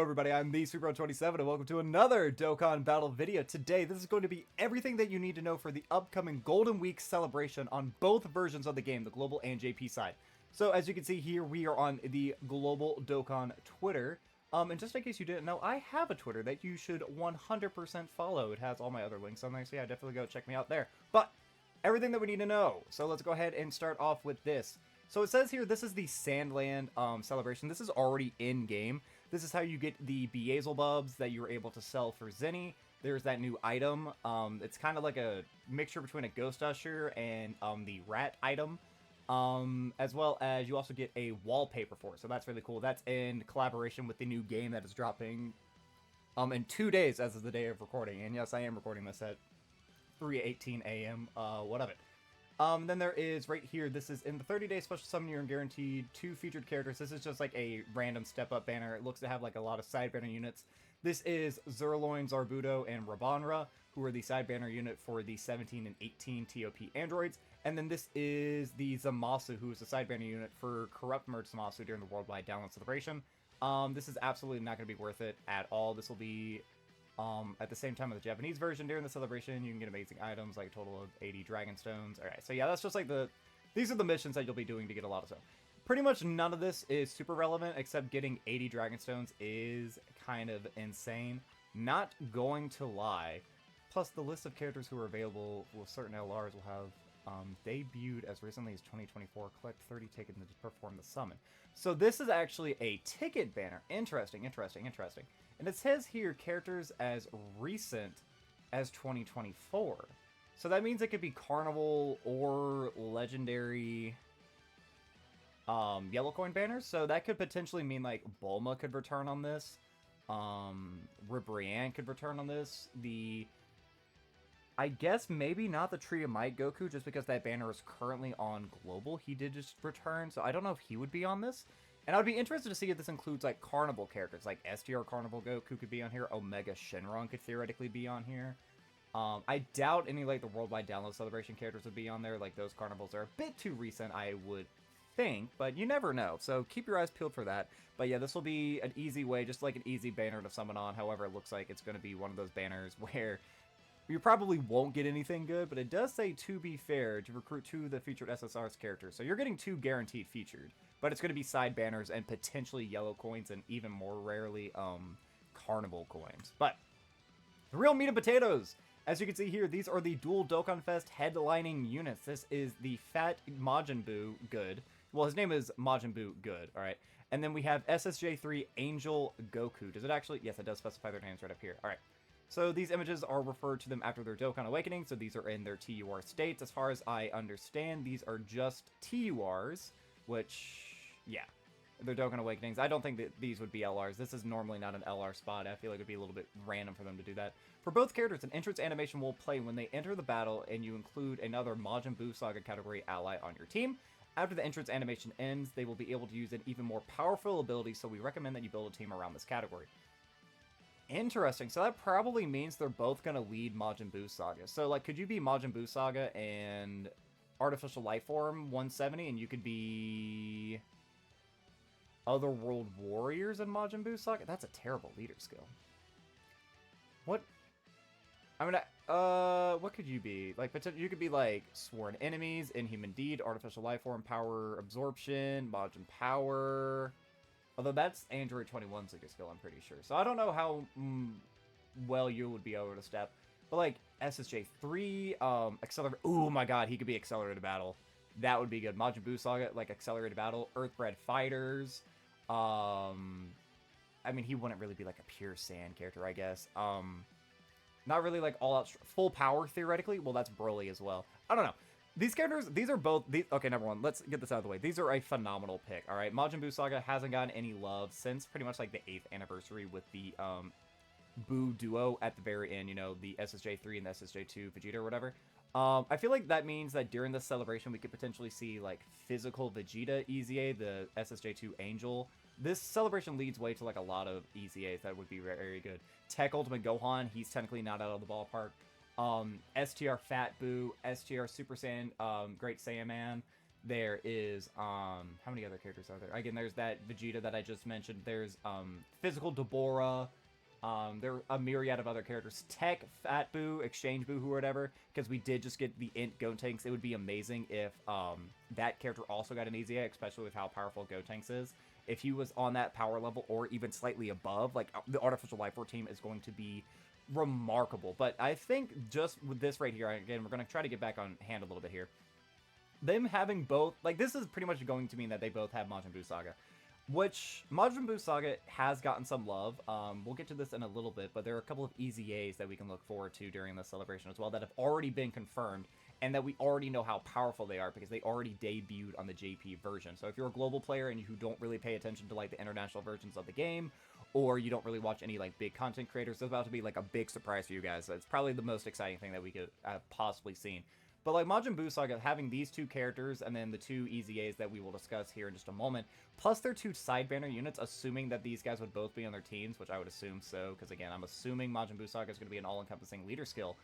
everybody, I'm the Super27 and welcome to another Dokkan Battle video. Today, this is going to be everything that you need to know for the upcoming Golden Week celebration on both versions of the game, the global and JP side. So as you can see here, we are on the Global Dokkan Twitter. And just in case you didn't know, I have a Twitter that you should 100% follow. It has all my other links on there, so yeah, definitely go check me out there. But everything that we need to know. So let's go ahead and start off with this. So it says here, this is the Sandland celebration. This is already in-game. This is how you get the Beelzebubs that you were able to sell for Zenny. There's that new item. It's kind of like a mixture between a Ghost Usher and the Rat item. As well as you also get a wallpaper for it. So that's really cool. That's in collaboration with the new game that is dropping in 2 days as of the day of recording. And yes, I am recording this at 3:18 a.m. What of it? Then there is right here, this is in the 30-day special summon, you're guaranteed 2 featured characters. This is just like a random step-up banner. It looks to have like a lot of side banner units. This is Zerloin, Zarbuto, and Rabanra, who are the side banner unit for the 17 and 18 TOP androids. And then this is the Zamasu, who is the side banner unit for Corrupt Merge Zamasu during the Worldwide Download Celebration. This is absolutely not going to be worth it at all. This will be at the same time of the Japanese version during the celebration. You can get amazing items, like a total of 80 Dragon Stones. Alright, so yeah, that's just like these are the missions that you'll be doing to get a lot of stuff. Pretty much none of this is super relevant, except getting 80 Dragon Stones is kind of insane. Not going to lie. Plus, the list of characters who are available with certain LRs will have debuted as recently as 2024. Collect 30 tickets to perform the summon. So this is actually a ticket banner. Interesting, interesting, interesting. And it says here, characters as recent as 2024. So that means it could be Carnival or Legendary Yellow Coin banners. So that could potentially mean, like, Bulma could return on this. Ribrianne could return on this. I guess maybe not the Tree of Might Goku, just because that banner is currently on Global. He did just return, so I don't know if he would be on this. And I'd be interested to see if this includes, like, Carnival characters. Like, STR Carnival Goku could be on here. Omega Shenron could theoretically be on here. I doubt any, like, the Worldwide Download Celebration characters would be on there. Like, those Carnivals are a bit too recent, I would think. But you never know. So keep your eyes peeled for that. But yeah, this will be an easy way, just like an easy banner to summon on. However, it looks like it's going to be one of those banners where you probably won't get anything good. But it does say, to be fair, to recruit 2 of the featured SSR's characters. So you're getting 2 guaranteed featured. But it's going to be side banners and potentially yellow coins and even more rarely, Carnival coins. But the real meat and potatoes, as you can see here, these are the dual Dokkan Fest headlining units. This is the Fat Majin Buu Good. Well, his name is Majin Buu Good, alright. And then we have SSJ3 Angel Goku. Does it actually? Yes, it does specify their names right up here. Alright. So these images are referred to them after their Dokkan Awakening, so these are in their TUR states. As far as I understand, these are just TURs, which, yeah, they're Dokkan Awakenings. I don't think that these would be LRs. This is normally not an LR spot. I feel like it'd be a little bit random for them to do that. For both characters, an entrance animation will play when they enter the battle and you include another Majin Buu Saga category ally on your team. After the entrance animation ends, they will be able to use an even more powerful ability, so we recommend that you build a team around this category. Interesting. So that probably means they're both going to lead Majin Buu Saga. So, like, could you be Majin Buu Saga and Artificial Life Form 170, and you could be Otherworld Warriors in Majin Buu Saga? That's a terrible leader skill. What? I mean, what could you be? Like, you could be, like, Sworn Enemies, Inhuman Deed, Artificial Life Form, Power Absorption, Majin Power. Although that's Android 21's leader skill, I'm pretty sure. So I don't know how well you would be able to step. But, like, SSJ3, Accelerate. Oh my god, he could be Accelerated Battle. That would be good. Majin Buu Saga, like, Accelerated Battle. Earthbred Fighters. I mean, he wouldn't really be, like, a pure Sand character, I guess. Not really, like, all-out full power, theoretically. Well, that's Broly as well. I don't know. These characters, these are both... okay, number one, let's get this out of the way. These are a phenomenal pick, alright? Majin Buu Saga hasn't gotten any love since pretty much, like, the 8th anniversary with the, Buu duo at the very end, you know, the SSJ3 and the SSJ2 Vegeta or whatever. I feel like that means that during this celebration, we could potentially see, like, physical Vegeta EZA, the SSJ2 Angel. This celebration leads way to, like, a lot of EZAs that would be very, very good. Tech Ultimate Gohan, he's technically not out of the ballpark. STR Fat Buu, STR Super Saiyan, Great Saiyaman. There is how many other characters are there? Again, there's that Vegeta that I just mentioned. There's physical Deborah. There are a myriad of other characters. Tech, Fat Boo, Exchange Boo, who or whatever. Because we did just get the Int Gotenks. It would be amazing if that character also got an easy A, especially with how powerful Gotenks is. If he was on that power level or even slightly above, like the Artificial Life Force team is going to be remarkable. But I think just with this right here, again, we're going to try to get back on hand a little bit here. Them having both, like, this is pretty much going to mean that they both have Majin Buu Saga, which Majin Buu Saga has gotten some love. We'll get to this in a little bit, but there are a couple of easy A's that we can look forward to during the celebration as well that have already been confirmed and that we already know how powerful they are because they already debuted on the JP version. So if you're a global player and you don't really pay attention to, like, the international versions of the game, or you don't really watch any, like, big content creators, it's about to be, like, a big surprise for you guys. It's probably the most exciting thing that we could have possibly seen. But, like, Majin Buu Saga, having these two characters and then the two easy A's that we will discuss here in just a moment, plus their two side banner units, assuming that these guys would both be on their teams, which I would assume so, because, again, I'm assuming Majin Buu Saga is going to be an all-encompassing leader skill.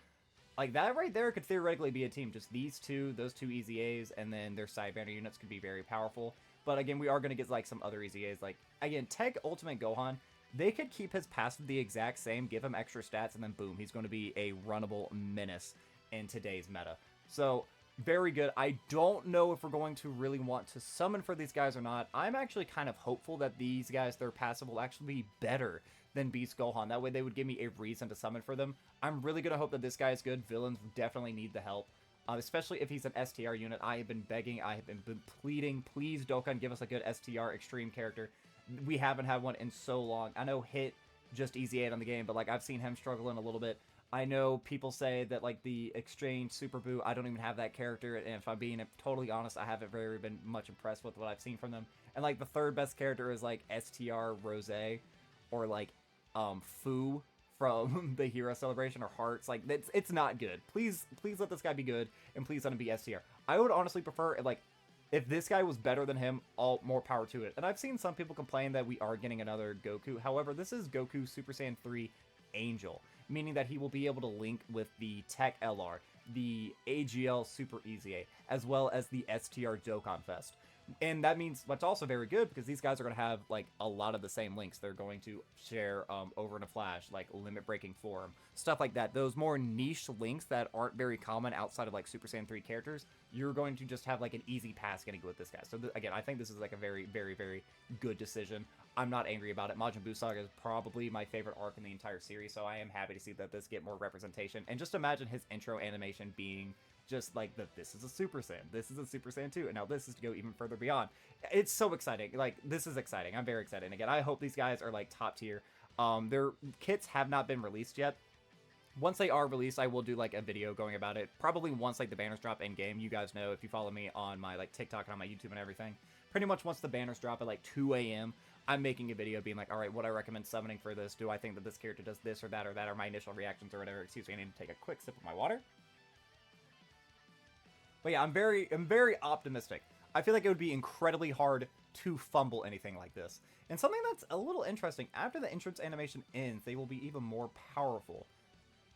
Like, that right there could theoretically be a team. Just these two, those two easy A's, and then their side banner units could be very powerful. But, again, we are going to get, like, some other easy A's. Like, again, Tech Ultimate Gohan, they could keep his passive the exact same, give him extra stats, and then boom, he's going to be a runnable menace in today's meta. So, very good. I don't know if we're going to really want to summon for these guys or not. I'm actually kind of hopeful that these guys, their passive will actually be better than Beast Gohan. That way they would give me a reason to summon for them. I'm really going to hope that this guy is good. Villains definitely need the help. Especially if he's an STR unit. I have been begging, I have been pleading, please Dokkan, give us a good STR extreme character. We haven't had one in so long. I know Hit just easy 8 on the game, but like I've seen him struggling a little bit. I know people say that, like, the Exchange Super Boo, I don't even have that character, and if I'm being totally honest, I haven't really been much impressed with what I've seen from them. And, like, the third best character is, like, STR Rose, or, like, Fu from the Hero Celebration, or Hearts. Like, it's not good. Please let this guy be good, and please let him be STR. I would honestly prefer, like, if this guy was better than him, all more power to it. And I've seen some people complain that we are getting another Goku. However, this is Goku Super Saiyan 3 Angel, meaning that he will be able to link with the Tech LR, the AGL Super Easy A, as well as the STR Dokkan Fest. And that means what's also very good because these guys are going to have like a lot of the same links. They're going to share over in a flash, like limit breaking form, stuff like that. Those more niche links that aren't very common outside of like Super Saiyan 3 characters, you're going to just have like an easy pass getting with this guy. So again, I think this is like a very, very, very good decision. I'm not angry about it. Majin Buu Saga is probably my favorite arc in the entire series, so I am happy to see that this get more representation. And just imagine his intro animation being just like this is a Super Saiyan, this is a Super Saiyan 2, and now this is to go even further beyond. It's so exciting. Like, this is exciting. I'm very excited. And again, I hope these guys are like top tier. Their kits have not been released yet. Once they are released, I will do like a video going about it. Probably once like the banners drop in game. You guys know if you follow me on my like TikTok and on my YouTube and everything. Pretty much once the banners drop at like 2 a.m., I'm making a video being like, all right, what I recommend summoning for this? Do I think that this character does this or that are my initial reactions or whatever? Excuse me, I need to take a quick sip of my water. But yeah, I'm very optimistic. I feel like it would be incredibly hard to fumble anything like this. And something that's a little interesting, after the entrance animation ends, they will be even more powerful.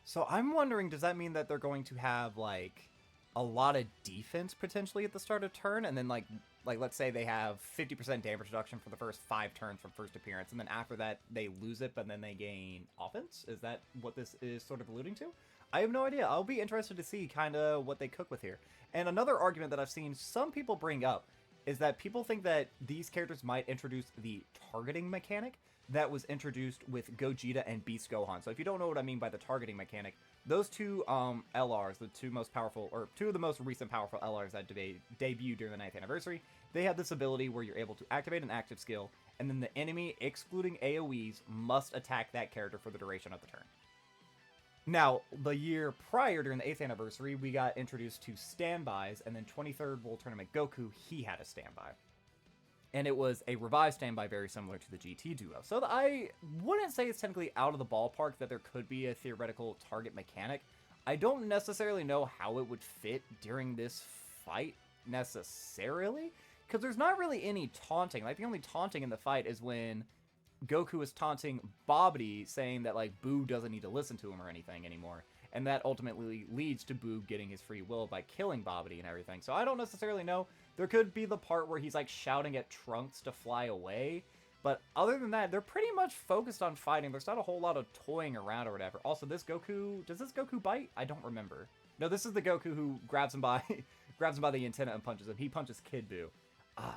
So I'm wondering, does that mean that they're going to have like a lot of defense potentially at the start of turn, and then like let's say they have 50% damage reduction for the first 5 turns from first appearance, and then after that they lose it, but then they gain offense? Is that what this is sort of alluding to? I have no idea. I'll be interested to see kind of what they cook with here. And another argument that I've seen some people bring up is that people think that these characters might introduce the targeting mechanic that was introduced with Gogeta and Beast Gohan. So if you don't know what I mean by the targeting mechanic, those two LRs, the two most powerful, or two of the most recent powerful LRs that debuted during the 9th anniversary, they have this ability where you're able to activate an active skill, and then the enemy, excluding AoEs, must attack that character for the duration of the turn. Now, the year prior, during the 8th anniversary, we got introduced to standbys, and then 23rd World Tournament Goku, he had a standby. And it was a revised standby very similar to the GT duo. So I wouldn't say it's technically out of the ballpark that there could be a theoretical target mechanic. I don't necessarily know how it would fit during this fight, necessarily, because there's not really any taunting. Like, the only taunting in the fight is when Goku is taunting Babidi, saying that, like, Boo doesn't need to listen to him or anything anymore. and that ultimately leads to Boo getting his free will by killing Bobbity and everything. So I don't necessarily know. There could be the part where he's like shouting at Trunks to fly away, but other than that, they're pretty much focused on fighting. There's not a whole lot of toying around or whatever. Also, this Goku, does this Goku bite? I don't remember. No, this is the Goku who grabs him by grabs him by the antenna and punches him. He punches Kid Buu.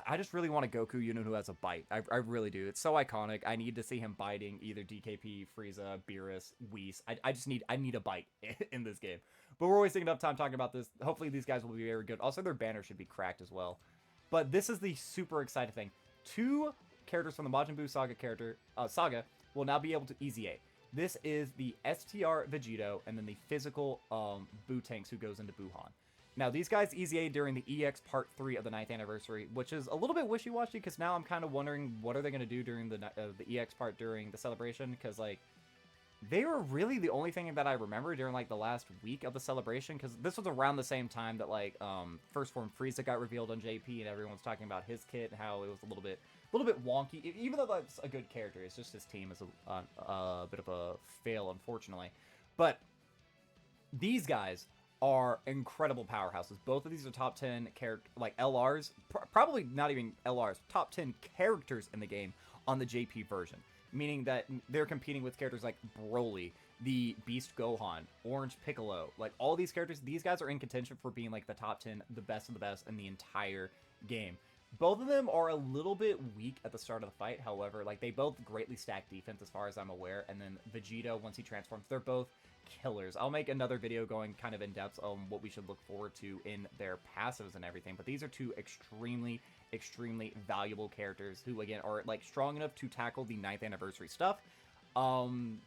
I just really want a Goku unit who has a bite. I really do. It's so iconic. I need to see him biting either DKP, Frieza, Beerus, Whis. I need a bite in this game. But we're wasting enough time talking about this. Hopefully these guys will be very good. Also, their banner should be cracked as well. But this is the super exciting thing. 2 characters from the Majin Buu saga will now be able to EZA. This is the STR Vegito and then the physical Buu Tanks who goes into Buuhan. Now, these guys EZA during the EX Part 3 of the 9th anniversary, which is a little bit wishy-washy, because now I'm kind of wondering what are they going to do during the EX part during the celebration, because, like, they were really the only thing that I remember during, like, the last week of the celebration, because this was around the same time that, like, First Form Frieza got revealed on JP, and everyone's talking about his kit, and how it was a little bit wonky, even though that's a good character. It's just his team is a bit of a fail, unfortunately. But these guys are incredible powerhouses. Both of these are top 10 LRs, probably not even LRs, top 10 characters in the game on the JP version, meaning that they're competing with characters like Broly, the Beast Gohan, Orange Piccolo, like all these characters. These guys are in contention for being like the top 10, the best of the best in the entire game. Both of them are a little bit weak at the start of the fight, however, like they both greatly stack defense as far as I'm aware, and then Vegito, once he transforms, they're both killers. I'll make another video going kind of in depth on what we should look forward to in their passives and everything, but these are 2 extremely valuable characters who, again, are like strong enough to tackle the 9th anniversary stuff, and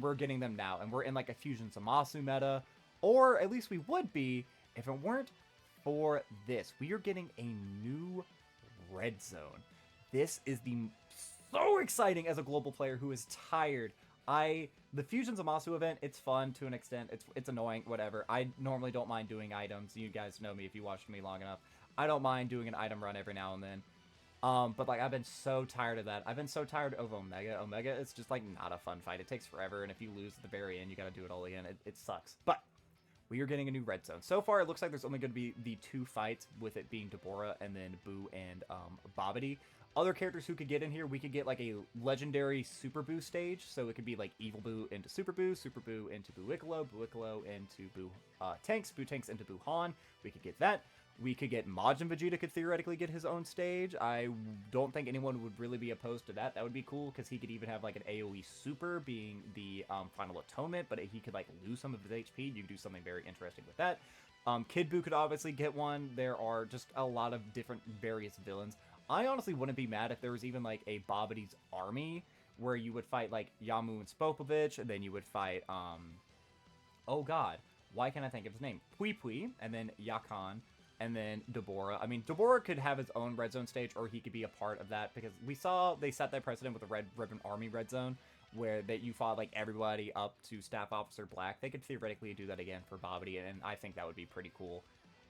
we're getting them now, and we're in like a Fusion Zamasu meta, or at least we would be if it weren't for this. We are getting a new Red Zone. This is so exciting as a global player who is tired. The Fusion Zamasu event, it's fun to an extent. It's annoying, whatever. I normally don't mind doing items. You guys know me if you watched me long enough. I don't mind doing an item run every now and then. But like I've been so tired of that. I've been so tired of Omega. Omega is just like not a fun fight. It takes forever, and if you lose at the very end, you got to do it all again. It sucks. But we are getting a new Red Zone. So far, it looks like there's only going to be the 2 fights, with it being Deborah and then Boo and Bobbity. Other characters who could get in here, we could get like a legendary Super Boo stage, so it could be like Evil Boo into Super Boo into Boo Wiccolo into Boo Tanks into Buuhan. We could get that. We could get Majin Vegeta could theoretically get his own stage. I don't think anyone would really be opposed to that. That would be cool, because he could even have like an AoE Super being the Final Atonement, but he could like lose some of his HP. You could do something very interesting with that. Kid Buu could obviously get one. There are just a lot of different various villains. I honestly wouldn't be mad if there was even like a Bobbity's army where you would fight like Yamu and Spopovich, and then you would fight oh god, why can't I think of his name? Pui Pui, and then Yakan, and then Deborah. I mean, Deborah could have his own Red Zone stage, or he could be a part of that, because we saw they set that precedent with the Red Ribbon Army Red Zone, where that you fought like everybody up to Staff Officer Black. They could theoretically do that again for Bobbity, and I think that would be pretty cool.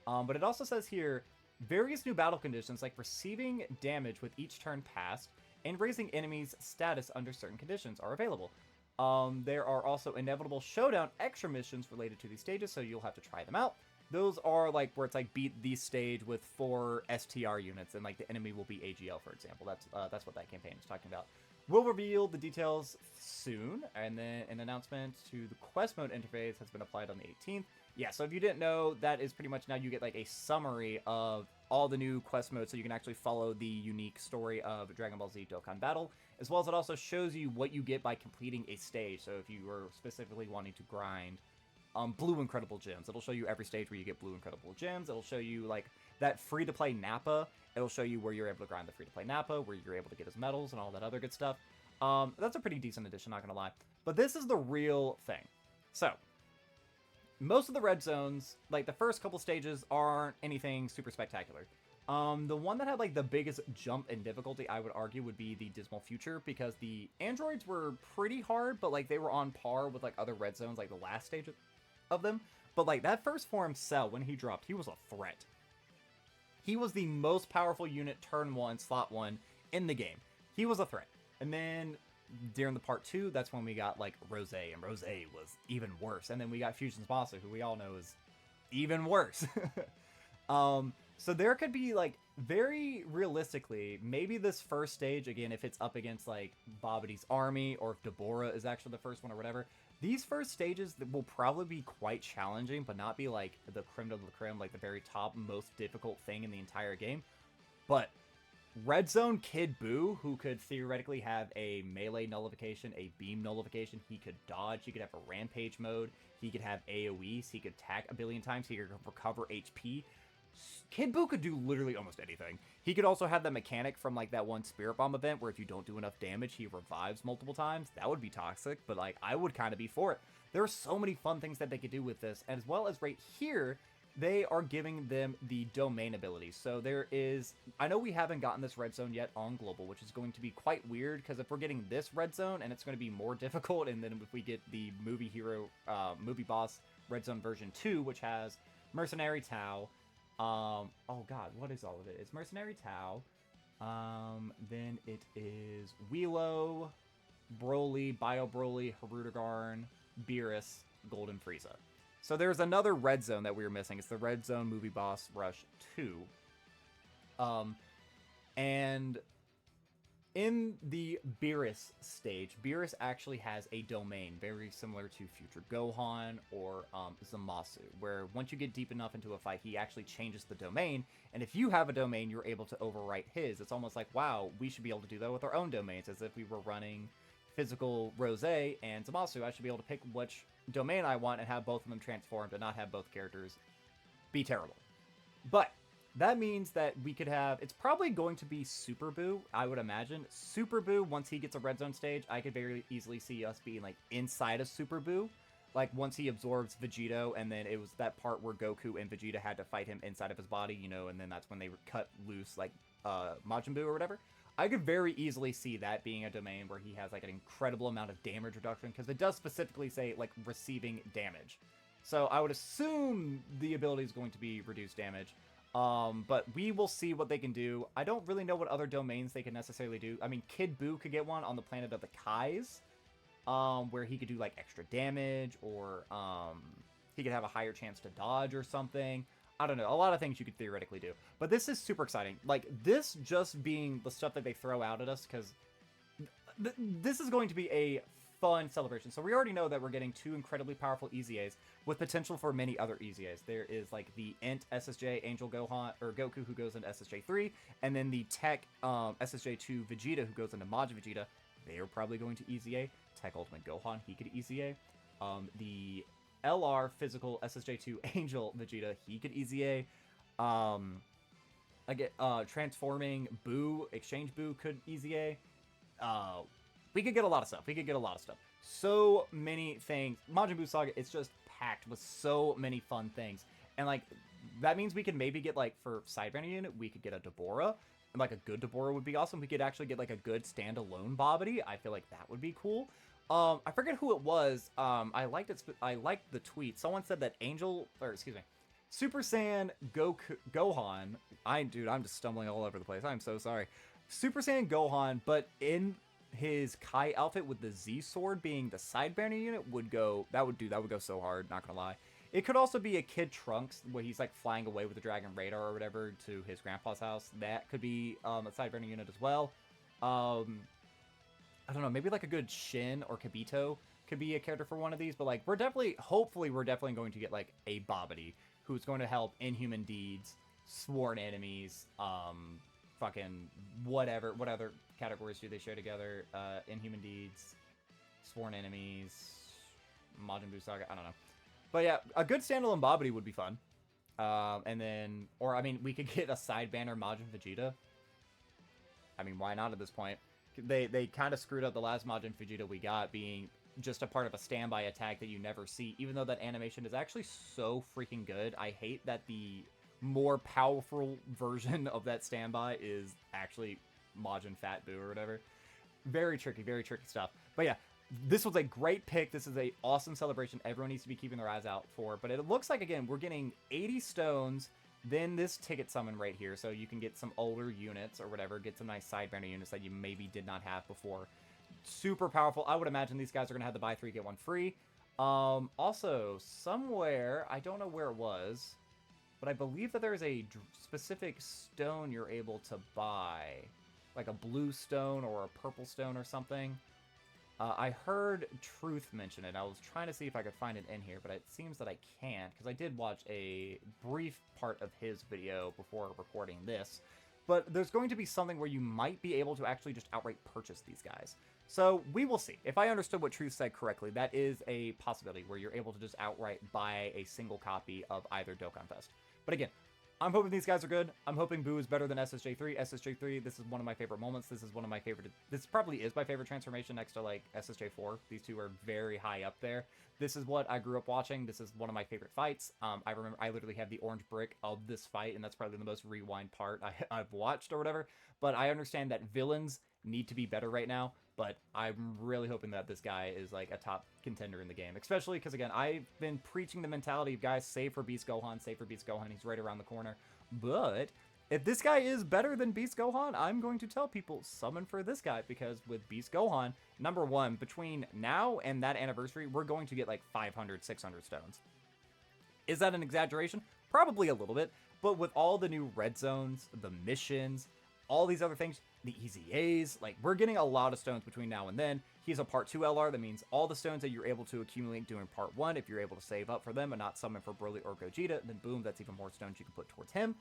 But it also says here, various new battle conditions, like receiving damage with each turn passed and raising enemies' status under certain conditions, are available. There are also inevitable showdown extra missions related to these stages, so you'll have to try them out. Those are like where it's like beat the stage with 4 STR units, and like the enemy will be AGL, for example. That's what that campaign is talking about. We'll reveal the details soon, and then an announcement to the quest mode interface has been applied on the 18th. Yeah, so if you didn't know, that is pretty much now you get like a summary of all the new quest modes, so you can actually follow the unique story of Dragon Ball Z Dokkan Battle, as well as it also shows you what you get by completing a stage. So if you were specifically wanting to grind blue Incredible Gems, it'll show you every stage where you get blue Incredible Gems. It'll show you like that free-to-play Nappa. It'll show you where you're able to grind the free-to-play Nappa, where you're able to get his medals and all that other good stuff. That's a pretty decent addition, not gonna lie. But this is the real thing. So most of the red zones, like the first couple stages, aren't anything super spectacular. The one that had like the biggest jump in difficulty, I would argue, would be the Dismal Future, because the androids were pretty hard, but like they were on par with like other red zones, like the last stage of them. But like that first form Cell, when he dropped, he was a threat. He was the most powerful unit turn 1, slot 1 in the game. He was a threat. And then during the part 2, that's when we got like Rose, and Rose was even worse. And then we got Fusion's Master, who we all know is even worse. So there could be like, very realistically, maybe this first stage, again, if it's up against like Babidi's army, or if Deborah is actually the first one or whatever, these first stages will probably be quite challenging, but not be like the creme de la creme, like the very top most difficult thing in the entire game. But Red Zone Kid Buu, who could theoretically have a melee nullification, a beam nullification, he could dodge, he could have a rampage mode, he could have AoEs, he could attack a billion times, he could recover HP. Kid Buu could do literally almost anything. He could also have the mechanic from like that one Spirit Bomb event where if you don't do enough damage, he revives multiple times. That would be toxic, but like I would kind of be for it. There are so many fun things that they could do with this, as well as right here, they are giving them the domain abilities. So there is, I know we haven't gotten this red zone yet on global, which is going to be quite weird, because if we're getting this red zone and it's going to be more difficult, and then if we get the movie boss red zone version 2, which has Mercenary Tau, oh god, what is all of it? It's Mercenary Tau, then it is Wheelo, Broly, Bio Broly, Hirudegarn, Beerus, Golden Frieza. So there's another red zone that we were missing. It's the Red Zone Movie Boss Rush 2. And in the Beerus stage, Beerus actually has a domain very similar to Future Gohan or Zamasu, where once you get deep enough into a fight, he actually changes the domain, and if you have a domain, you're able to overwrite his. It's almost like, wow, we should be able to do that with our own domains, as if we were running physical Rose and Zamasu. I should be able to pick which domain I want and have both of them transformed and not have both characters be terrible. But that means that we could have, it's probably going to be Super Buu, I would imagine. Super Buu, once he gets a red zone stage, I could very easily see us being like inside of Super Buu. Like once he absorbs Vegito, and then it was that part where Goku and Vegeta had to fight him inside of his body, you know, and then that's when they cut loose like Majin Buu or whatever. I could very easily see that being a domain where he has like an incredible amount of damage reduction, because it does specifically say like receiving damage. So I would assume the ability is going to be reduced damage. But we will see what they can do. I don't really know what other domains they can necessarily do. I mean, Kid Buu could get one on the planet of the Kais, where he could do like extra damage, or he could have a higher chance to dodge or something. I don't know, a lot of things you could theoretically do. But this is super exciting. Like, this just being the stuff that they throw out at us, because this is going to be a fun celebration. So we already know that we're getting 2 incredibly powerful EZAs with potential for many other EZAs. There is like the Int SSJ Angel Gohan, or Goku, who goes into SSJ 3, and then the Tech SSJ 2 Vegeta, who goes into Majin Vegeta. They are probably going to EZA. Tech Ultimate Gohan, he could EZA. The LR Physical SSJ2 Angel Vegeta, he could EZA. Transforming Buu, Exchange Buu could EZA. We could get a lot of stuff. So many things. Majin Buu Saga, it's just packed with so many fun things. And like, that means we could maybe get like, for Sidebanner unit, we could get a Deborah. And like a good Deborah would be awesome. We could actually get like a good standalone Babidi. I feel like that would be cool. I forget who it was. I liked it. I liked the tweet. Someone said that Super Saiyan Gohan. I'm just stumbling all over the place. I'm so sorry. Super Saiyan Gohan, but in his Kai outfit with the Z sword being the Sidebanner unit would go. That would go so hard. Not gonna lie. It could also be a Kid Trunks where he's like flying away with the Dragon Radar or whatever to his grandpa's house. That could be a Sidebanner unit as well. I don't know, maybe like a good Shin or Kibito could be a character for one of these, but like hopefully we're definitely going to get like a Babidi who's going to help Inhuman Deeds, Sworn Enemies, fucking whatever. What other categories do they share together? Inhuman Deeds, Sworn Enemies, Majin Buu Saga, I don't know. But yeah, a good standalone Babidi would be fun. And then, or I mean, we could get a side banner Majin Vegeta. I mean, why not at this point? They kind of screwed up the last Majin Vegeta we got being just a part of a standby attack that you never see, even though that animation is actually so freaking good. I hate that the more powerful version of that standby is actually Majin Fat Buu or whatever. Very tricky stuff. But yeah, this was a great pick. This is a awesome celebration. Everyone needs to be keeping their eyes out for. But it looks like, again, we're getting 80 stones, then this ticket summon right here, so you can get some older units or whatever, get some nice side banner units that you maybe did not have before. super powerful. I would imagine these guys are going to have the buy 3, get 1 free. Also, somewhere, I don't know where it was, but I believe that there's a specific stone you're able to buy. Like a blue stone or a purple stone or something. I heard Truth mention it. I was trying to see if I could find it in here, but it seems that I can't, because I did watch a brief part of his video before recording this. But there's going to be something where you might be able to actually just outright purchase these guys. So we will see. If I understood what Truth said correctly, that is a possibility where you're able to just outright buy a single copy of either Dokkan Fest. But again, I'm hoping these guys are good. I'm hoping Boo is better than SSJ3. SSJ3, this is one of my favorite moments. This is one of my favorite... This probably is my favorite transformation next to, like, SSJ4. These two are very high up there. This is what I grew up watching. This is one of my favorite fights. I remember I literally have the orange brick of this fight, and that's probably the most rewind part I've watched or whatever. But I understand that villains need to be better right now, but I'm really hoping that this guy is like a top contender in the game, especially because, again, I've been preaching the mentality of, guys, save for Beast Gohan, save for Beast Gohan, he's right around the corner. But if this guy is better than Beast Gohan, I'm going to tell people, summon for this guy, because with Beast Gohan, number one, between now and that anniversary, we're going to get like 500, 600 stones. Is that an exaggeration? Probably a little bit, but with all the new red zones, the missions, all these other things, the EZAs, like, we're getting a lot of stones between now and then. He's a part 2 LR. That means all the stones that you're able to accumulate during part 1, if you're able to save up for them and not summon for Broly or Gogeta, then boom, that's even more stones you can put towards him.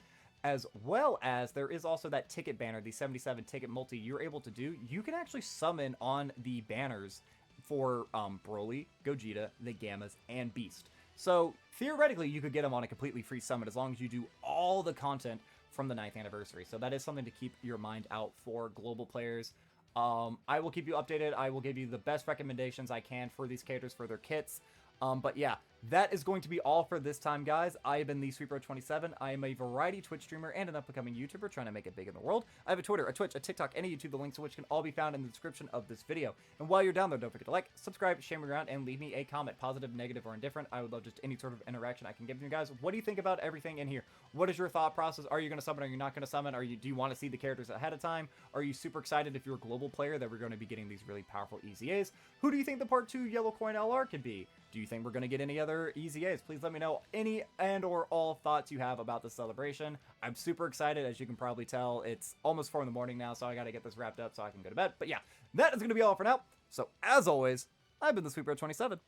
As well as there is also that ticket banner, the 77 ticket multi you're able to do. You can actually summon on the banners for Broly, Gogeta, the Gammas, and Beast. So theoretically, you could get them on a completely free summon as long as you do all the content from the 9th anniversary. So that is something to keep your mind out for global players. I will keep you updated. I will give you the best recommendations I can for these characters, for their kits. But yeah, that is going to be all for this time, guys. I have been the SweetBro27. I am a variety Twitch streamer and an up-and-coming YouTuber trying to make it big in the world. I have a Twitter, a Twitch, a TikTok, and a YouTube, the links to which can all be found in the description of this video. And while you're down there, don't forget to like, subscribe, share me around, and leave me a comment, positive, negative, or indifferent. I would love just any sort of interaction I can give you guys. What do you think about everything in here? What is your thought process? Are you going to summon? Are you not going to summon? Do you want to see the characters ahead of time? Are you super excited if you're a global player that we're going to be getting these really powerful EZAs? Who do you think the Part 2 Yellow Coin LR could be? Do you think we're going to get any other EZAs? Please let me know any and or all thoughts you have about this celebration. I'm super excited. As you can probably tell, it's almost 4 in the morning now, so I got to get this wrapped up so I can go to bed. But yeah, that is going to be all for now. So as always, I've been the SweetBro27,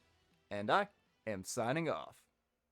and I am signing off.